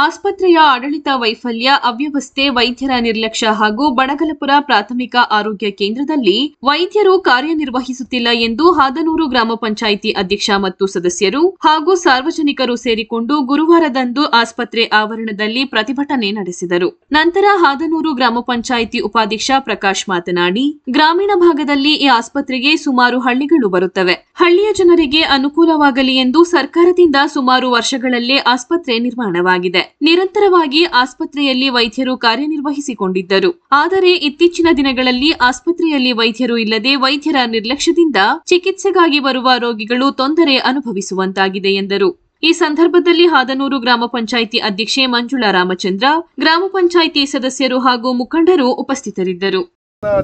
ಆಸ್ಪತ್ರೆಯ ಆಡಳಿತ ವೈಫಲ್ಯ, ಅವ್ಯವಸ್ಥೆ, ವೈದ್ಯರ ನಿರ್ಲಕ್ಷ್ಯ ಹಾಗೂ ಬಡಗಲಪುರ ಪ್ರಾಥಮಿಕ ಆರೋಗ್ಯ ಕೇಂದ್ರದಲ್ಲಿ ವೈದ್ಯರು ಕಾರ್ಯನಿರ್ವಹಿಸುತ್ತಿಲ್ಲ ಎಂದು ಹಾದನೂರು ಗ್ರಾಮ ಪಂಚಾಯಿತಿ ಅಧ್ಯಕ್ಷ ಮತ್ತು ಸದಸ್ಯರು ಹಾಗೂ ಸಾರ್ವಜನಿಕರು ಸೇರಿಕೊಂಡು ಗುರುವಾರದಂದು ಆಸ್ಪತ್ರೆ ಆವರಣದಲ್ಲಿ ಪ್ರತಿಭಟನೆ ನಡೆಸಿದರು. ನಂತರ ಹಾದನೂರು ಗ್ರಾಮ ಪಂಚಾಯಿತಿ ಉಪಾಧ್ಯಕ್ಷ ಪ್ರಕಾಶ್ ಮಾತನಾಡಿ, ಗ್ರಾಮೀಣ ಭಾಗದಲ್ಲಿ ಈ ಆಸ್ಪತ್ರೆಗೆ ಸುಮಾರು ಹಳ್ಳಿಗಳು ಬರುತ್ತವೆ. ಹಳ್ಳಿಯ ಜನರಿಗೆ ಅನುಕೂಲವಾಗಲಿ ಎಂದು ಸರ್ಕಾರದಿಂದ ಸುಮಾರು ವರ್ಷಗಳಲ್ಲೇ ಆಸ್ಪತ್ರೆ ನಿರ್ಮಾಣವಾಗಿದೆ. ನಿರಂತರವಾಗಿ ಆಸ್ಪತ್ರೆಯಲ್ಲಿ ವೈದ್ಯರು ಕಾರ್ಯನಿರ್ವಹಿಸಿಕೊಂಡಿದ್ದರು. ಆದರೆ ಇತ್ತೀಚಿನ ದಿನಗಳಲ್ಲಿ ಆಸ್ಪತ್ರೆಯಲ್ಲಿ ವೈದ್ಯರು ಇಲ್ಲದೆ ವೈದ್ಯರ ನಿರ್ಲಕ್ಷ್ಯದಿಂದ ಚಿಕಿತ್ಸೆಗಾಗಿ ಬರುವ ರೋಗಿಗಳು ತೊಂದರೆ ಅನುಭವಿಸುವಂತಾಗಿದೆ ಎಂದರು. ಈ ಸಂದರ್ಭದಲ್ಲಿ ಹಾದನೂರು ಗ್ರಾಮ ಪಂಚಾಯಿತಿ ಅಧ್ಯಕ್ಷೆ ಮಂಜುಳಾ ರಾಮಚಂದ್ರ, ಗ್ರಾಮ ಪಂಚಾಯಿತಿ ಸದಸ್ಯರು ಹಾಗೂ ಮುಖಂಡರು ಉಪಸ್ಥಿತರಿದ್ದರು.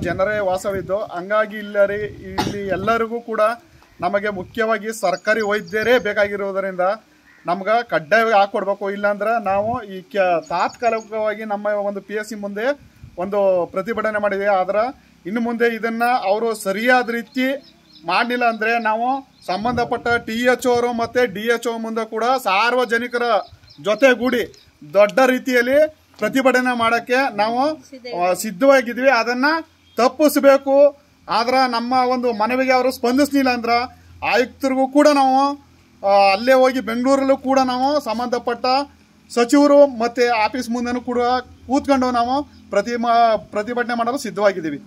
ಜನರೇ ವಾಸವಿದ್ದು, ಹಂಗಾಗಿ ಇಲ್ಲಿ ಎಲ್ಲರಿಗೂ ಕೂಡ ನಮಗೆ ಮುಖ್ಯವಾಗಿ ಸರ್ಕಾರಿ ವೈದ್ಯರೇ ಬೇಕಾಗಿರುವುದರಿಂದ ನಮ್ಗೆ ಕಡ್ಡಾಯವಾಗಿ ಹಾಕೊಡ್ಬೇಕು. ಇಲ್ಲಾಂದ್ರೆ ನಾವು ಈ ತಾತ್ಕಾಲಿಕವಾಗಿ ನಮ್ಮ ಒಂದು PSC ಮುಂದೆ ಒಂದು ಪ್ರತಿಭಟನೆ ಮಾಡಿದೆ. ಆದ್ರೆ ಇನ್ನು ಮುಂದೆ ಇದನ್ನ ಅವರು ಸರಿಯಾದ ರೀತಿ ಮಾಡಲಿಲ್ಲ ಅಂದ್ರೆ ನಾವು ಸಂಬಂಧಪಟ್ಟ THO ಮತ್ತೆ DHO ಮುಂದೆ ಕೂಡ ಸಾರ್ವಜನಿಕರ ಜೊತೆಗೂಡಿ ದೊಡ್ಡ ರೀತಿಯಲ್ಲಿ ಪ್ರತಿಭಟನೆ ಮಾಡಕ್ಕೆ ನಾವು ಸಿದ್ಧವಾಗಿದ್ವಿ. ಅದನ್ನ ತಪ್ಪಿಸಬೇಕು. ಆದ್ರೆ ನಮ್ಮ ಒಂದು ಮನವಿಗೆ ಅವರು ಸ್ಪಂದಿಸಲಿಲ್ಲ ಅಂದ್ರೆ ಆಯುಕ್ತರಿಗೂ ಕೂಡ ನಾವು ಅಲ್ಲೇ ಹೋಗಿ ಬೆಂಗಳೂರಲ್ಲೂ ಕೂಡ ನಾವು ಸಂಬಂಧಪಟ್ಟ ಸಚಿವರು ಮತ್ತೆ ಆಫೀಸ್ ಮುಂದೆನೂ ಕೂಡ ಕೂತ್ಕೊಂಡು ನಾವು ಪ್ರತಿಭಟನೆ ಮಾಡಲು ಸಿದ್ಧವಾಗಿದ್ದೀವಿ.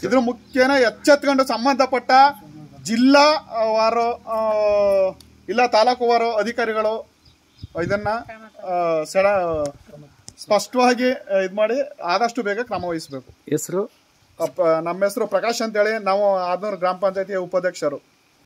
ಇದ್ರ ಮುಖ್ಯನ ಎಚ್ಚೆತ್ಕೊಂಡು ಸಂಬಂಧಪಟ್ಟ ಜಿಲ್ಲಾ ವಾರು ಇಲ್ಲ ತಾಲೂಕುವಾರು ಅಧಿಕಾರಿಗಳು ಇದನ್ನ ಸ್ಪಷ್ಟವಾಗಿ ಇದು ಮಾಡಿ ಆದಷ್ಟು ಬೇಗ ಕ್ರಮ ವಹಿಸಬೇಕು. ಹೆಸರು ನಮ್ಮ ಹೆಸರು ಪ್ರಕಾಶ್ ಅಂತೇಳಿ, ನಾವು ಹಾದನೂರು ಗ್ರಾಮ ಪಂಚಾಯತಿಯ ಉಪಾಧ್ಯಕ್ಷರು.